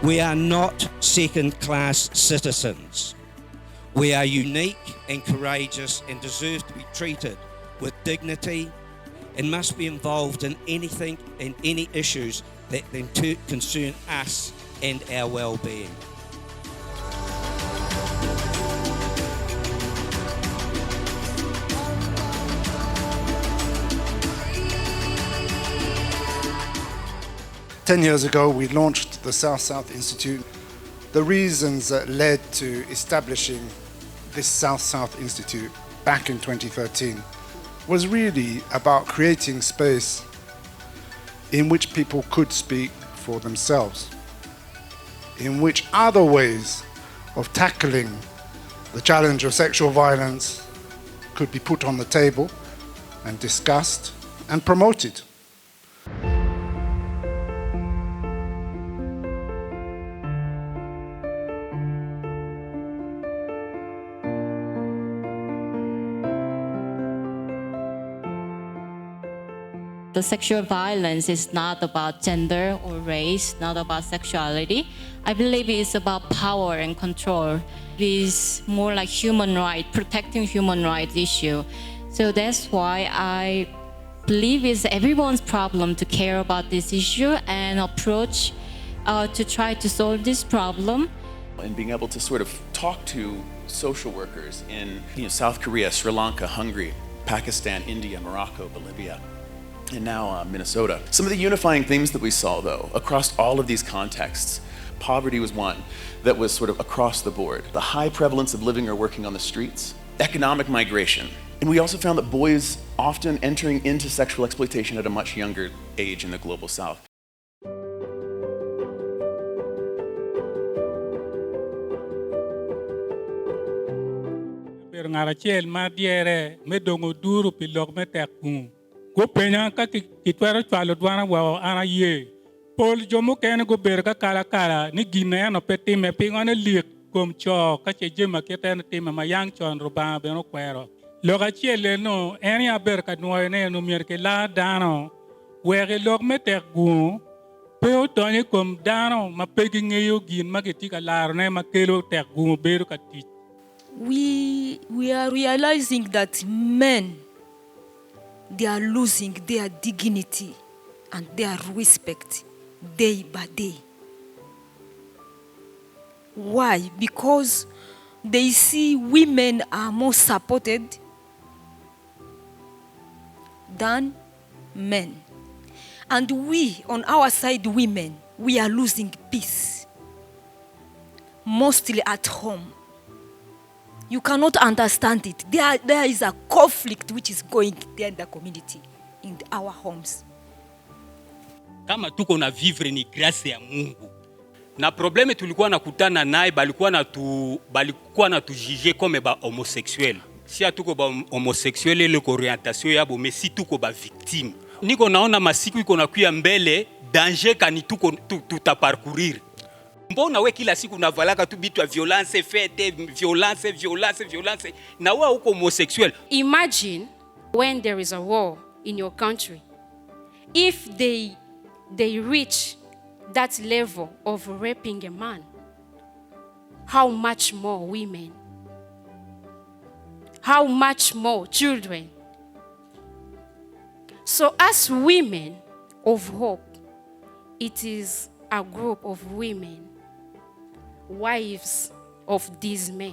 We are not second-class citizens. We are unique and courageous and deserve to be treated with dignity and must be involved in anything and any issues that concern us and our well-being. Ten years ago, we launched the South-South Institute. The reasons that led to establishing this South-South Institute back in 2013 was really about creating space in which people could speak for themselves, in which other ways of tackling the challenge of sexual violence could be put on the table and discussed and promoted. The sexual violence is not about gender or race, not about sexuality. I believe it's about power and control. It's more like human rights, protecting human rights issue. So that's why I believe it's everyone's problem to care about this issue and approach to try to solve this problem. And being able to sort of talk to social workers in South Korea, Sri Lanka, Hungary, Pakistan, India, Morocco, Bolivia, and now Minnesota. Some of the unifying themes that we saw, though, across all of these contexts, poverty was one that was sort of across the board. The high prevalence of living or working on the streets, economic migration. And we also found that boys often entering into sexual exploitation at a much younger age in the global South. Go penya ka kitwero chwalo dwana wa ana ye pol jomo ken go ber ka kala ni gine no peti me pingo ne liek kom cho ka che jema keten tim ma yang chon roba be no kwero lo ga chele no en ya ber ka no ne no mier ke la dano were lok me tek gu pe o to ni kom dano ma pe gi ngeyo gin ma ke ti ka lar ne ma kelo tek gu ber ka ti. We are realizing that men, they are losing their dignity and their respect day by day. Why? Because they see women are more supported than men. And we, on our side, women, we are losing peace, mostly at home. You cannot understand it. There is a conflict which is going there in the community, in our homes. Kama tuko na vivre ni grace ya Mungu. Na probleme tulikuwa nakutana naye balikuwa na tujije comme ba homosexuel. Si atuko ba homosexuel ile orientation yabo, mais si tuko ba victime. Niko naona masiku iko nakuya mbele danger kani tuko tutaparcourir. Mbona we kila siku unavalaka tu bitu ya violence fete, violence, na wewe uko homosexuel. Imagine when there is a war in your country, if they reach that level of raping a man, how much more women? How much more children? So as women of hope, it is a group of women, wives of these men,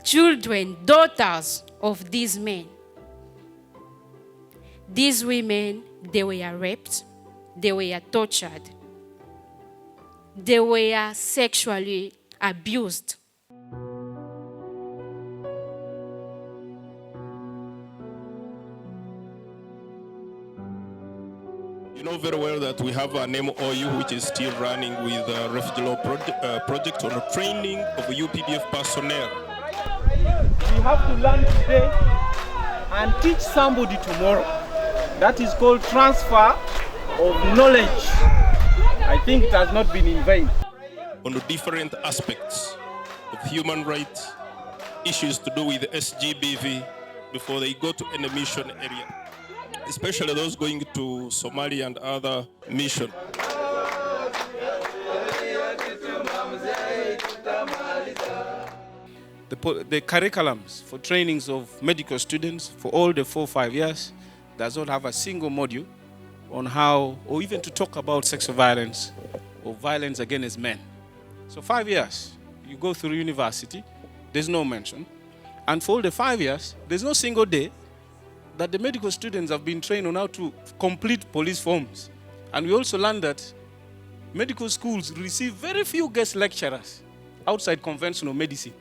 children, daughters of these men. These women, they were raped, they were tortured, they were sexually abused. You know very well that we have an MOU which is still running with the Refugee Law Project on the training of UPDF personnel. We have to learn today and teach somebody tomorrow. That is called transfer of knowledge. I think it has not been in vain. On the different aspects of human rights, issues to do with SGBV before they go to any mission area, especially those going to Somalia and other missions. the curriculums for trainings of medical students for all the 4-5 years does not have a single module on how, or even to talk about sexual violence or violence against men. So 5 years, you go through university, there's no mention. And for all the 5 years, there's no single day that the medical students have been trained on how to complete police forms. And we also learned that medical schools receive very few guest lecturers outside conventional medicine.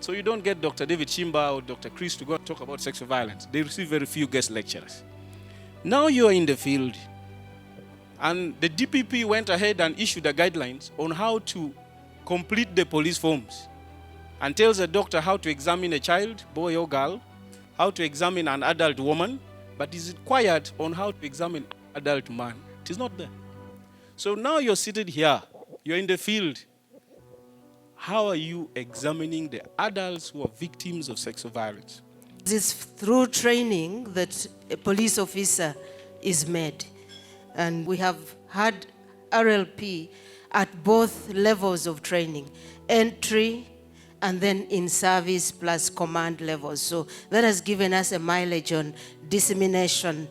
So you don't get Dr. David Chimba or Dr. Chris to go and talk about sexual violence. They receive very few guest lecturers. Now you are in the field, and the DPP went ahead and issued the guidelines on how to complete the police forms and tells a doctor how to examine a child, boy or girl, how to examine an adult woman, but is required on how to examine an adult man. It is not there. So now you're seated here, you're in the field. How are you examining the adults who are victims of sexual violence? It is through training that a police officer is made. And we have had RLP at both levels of training, entry and then in service plus command levels. So that has given us a mileage on dissemination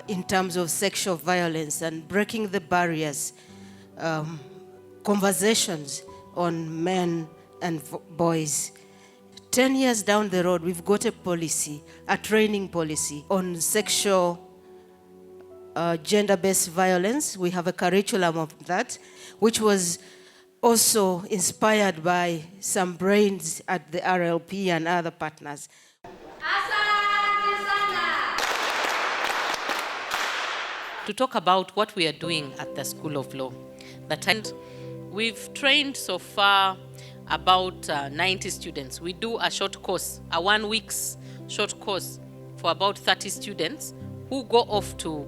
in terms of sexual violence and breaking the barriers, conversations on men and boys. 10 years down the road, we've got a policy, a training policy on sexual gender-based violence. We have a curriculum of that, which was also inspired by some brains at the RLP and other partners. To talk about what we are doing at the School of Law. We've trained so far about 90 students. We do a short course, a 1 week's short course for about 30 students who go off to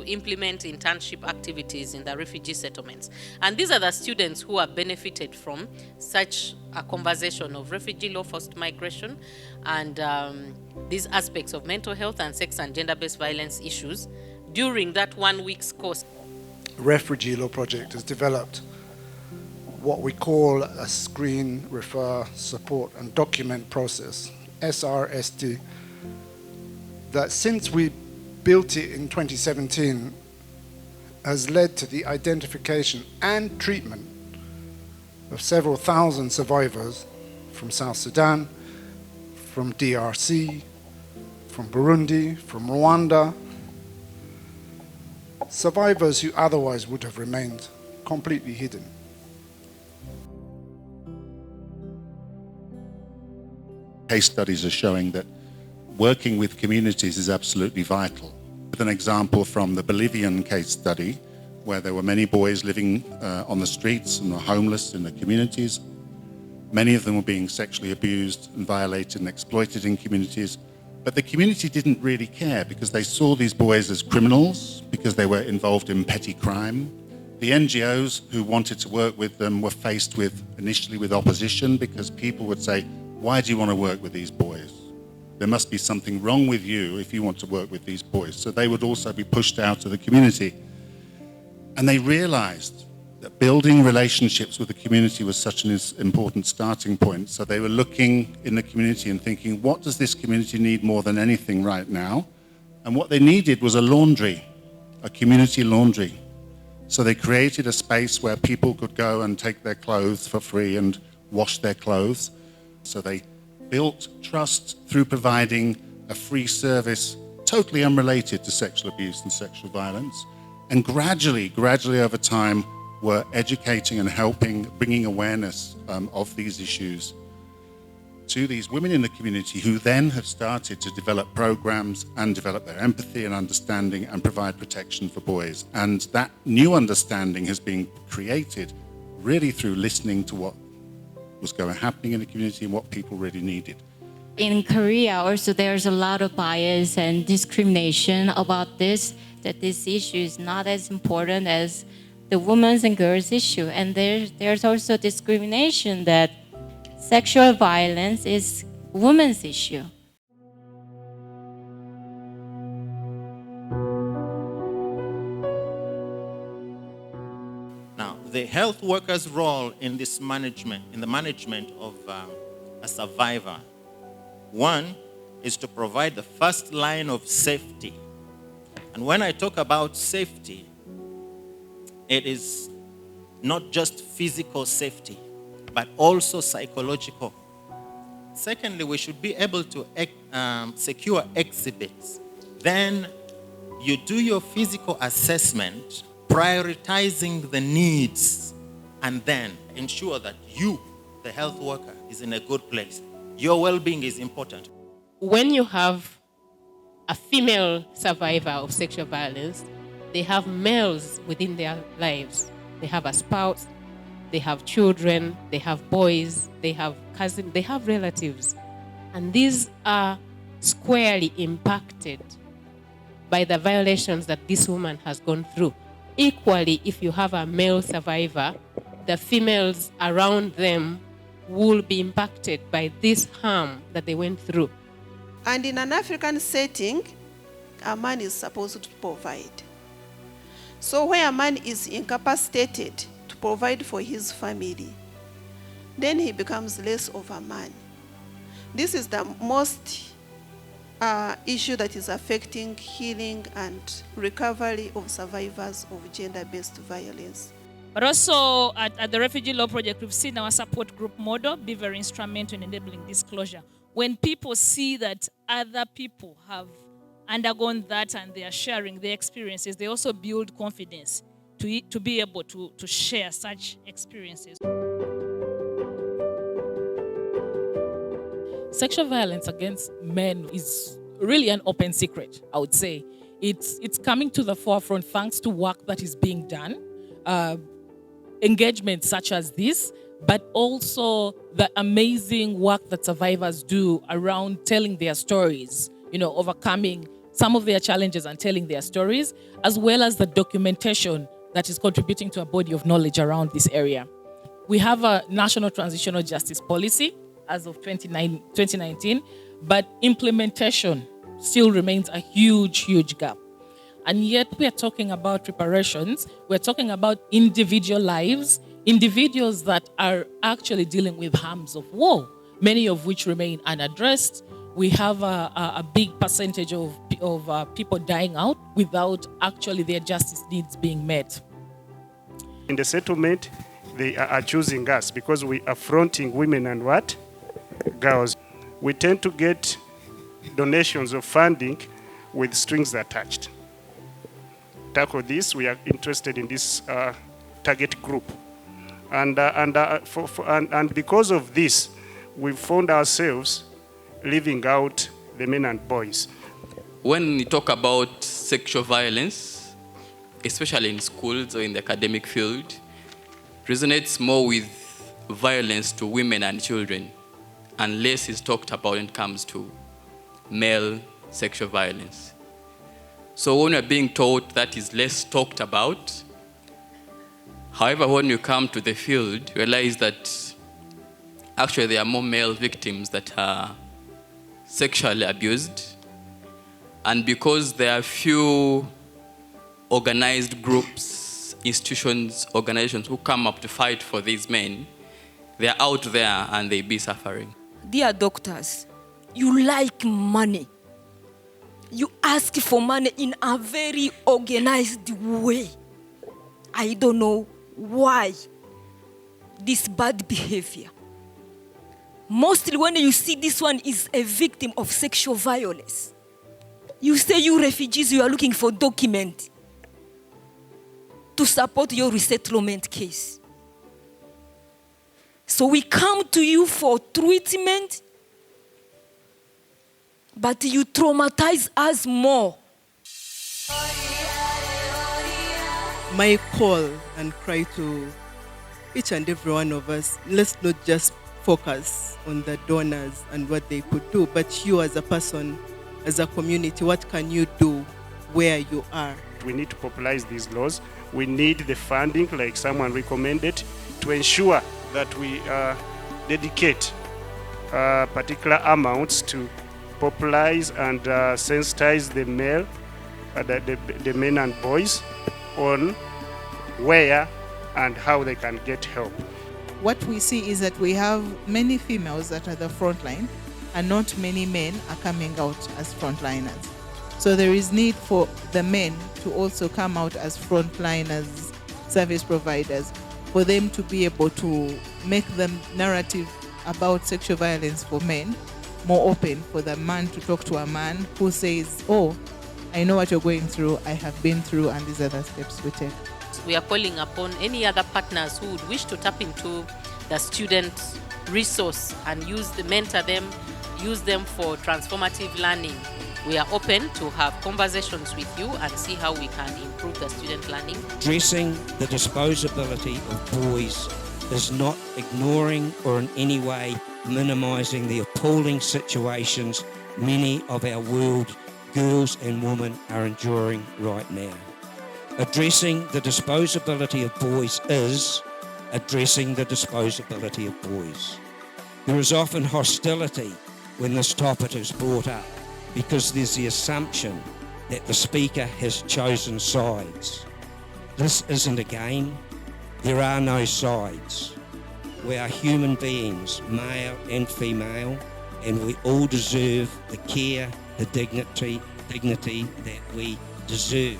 implement internship activities in the refugee settlements. And these are the students who have benefited from such a conversation of refugee law, forced migration, and these aspects of mental health and sex and gender-based violence issues during that 1 week's course. Refugee Law Project has developed what we call a screen, refer, support and document process, SRSD, that since we built it in 2017 has led to the identification and treatment of several thousand survivors from South Sudan, from DRC, from Burundi, from Rwanda, survivors who otherwise would have remained completely hidden. Case studies are showing that working with communities is absolutely vital. With an example from the Bolivian case study, where there were many boys living on the streets and were homeless in the communities. Many of them were being sexually abused and violated and exploited in communities. But the community didn't really care because they saw these boys as criminals because they were involved in petty crime. The NGOs who wanted to work with them were faced with, initially with opposition, because people would say, why do you want to work with these boys? There must be something wrong with you if you want to work with these boys. So they would also be pushed out of the community. And they realized that building relationships with the community was such an important starting point. So they were looking in the community and thinking, what does this community need more than anything right now? And what they needed was a laundry, a community laundry. So they created a space where people could go and take their clothes for free and wash their clothes. So they built trust through providing a free service totally unrelated to sexual abuse and sexual violence. And gradually over time, were educating and helping, bringing awareness of these issues to these women in the community, who then have started to develop programs and develop their empathy and understanding and provide protection for boys. And that new understanding has been created really through listening to what was happening in the community and what people really needed. In Korea also there's a lot of bias and discrimination about this, that this issue is not as important as the women's and girls issue. And there's also discrimination that sexual violence is women's issue. Now, the health worker's role in this management, in the management of a survivor. One is to provide the first line of safety. And when I talk about safety, it is not just physical safety, but also psychological. Secondly, we should be able to secure exhibits. Then you do your physical assessment, prioritizing the needs, and then ensure that you, the health worker, is in a good place. Your well-being is important. When you have a female survivor of sexual violence, they have males within their lives. They have a spouse, they have children, they have boys, they have cousins, they have relatives. And these are squarely impacted by the violations that this woman has gone through. Equally, if you have a male survivor, the females around them will be impacted by this harm that they went through. And in an African setting, a man is supposed to provide. So where a man is incapacitated to provide for his family, then he becomes less of a man. This is the most issue that is affecting healing and recovery of survivors of gender-based violence. But also at the Refugee Law Project, we've seen our support group model be very instrumental in enabling disclosure. When people see that other people have undergone that and they are sharing their experiences, they also build confidence to be able to share such experiences. Sexual violence against men is really an open secret, I would say. It's coming to the forefront thanks to work that is being done, engagements such as this, but also the amazing work that survivors do around telling their stories, overcoming some of their challenges and telling their stories, as well as the documentation that is contributing to a body of knowledge around this area. We have a national transitional justice policy as of 2019, but implementation still remains a huge gap. And yet we are talking about reparations, we're talking about individual lives, individuals that are actually dealing with harms of war, many of which remain unaddressed. We have a big percentage of people dying out without actually their justice needs being met. In the settlement, they are choosing us because we are fronting women and what? Girls. We tend to get donations of funding with strings attached. Tackle this, we are interested in this target group. And because of this, we've found ourselves leaving out the men and boys. When we talk about sexual violence, especially in schools or in the academic field, resonates more with violence to women and children, and less is talked about when it comes to male sexual violence. So when we're being taught that is less talked about, however, when you come to the field, you realize that actually there are more male victims that are sexually abused. And because there are few organized groups, institutions, organizations who come up to fight for these men, they're out there and they be suffering. Dear doctors, you like money. You ask for money in a very organized way. I don't know why this bad behavior. Mostly when you see this one is a victim of sexual violence, you say you refugees, you are looking for document to support your resettlement case. So we come to you for treatment, but you traumatize us more. My call and cry to each and every one of us, let's not just focus on the donors and what they could do, but you as a person, as a community, what can you do where you are? We need to popularize these laws. We need the funding, like someone recommended, to ensure that we dedicate particular amounts to popularize and sensitize the male, the men and boys on where and how they can get help. what we see is that we have many females that are the frontline, and not many men are coming out as frontliners. So there is need for the men to also come out as frontliners, service providers, for them to be able to make the narrative about sexual violence for men more open, for the man to talk to a man who says, oh, I know what you're going through, I have been through, and these are the steps we take. We are calling upon any other partners who would wish to tap into the student resource and mentor them, use them for transformative learning. We are open to have conversations with you and see how we can improve the student learning. Addressing the disposability of boys is not ignoring or in any way minimising the appalling situations many of our world girls and women are enduring right now. Addressing the disposability of boys is addressing the disposability of boys. There is often hostility when this topic is brought up because there's the assumption that the speaker has chosen sides. This isn't a game. There are no sides. We are human beings, male and female, and we all deserve the care, the dignity that we deserve.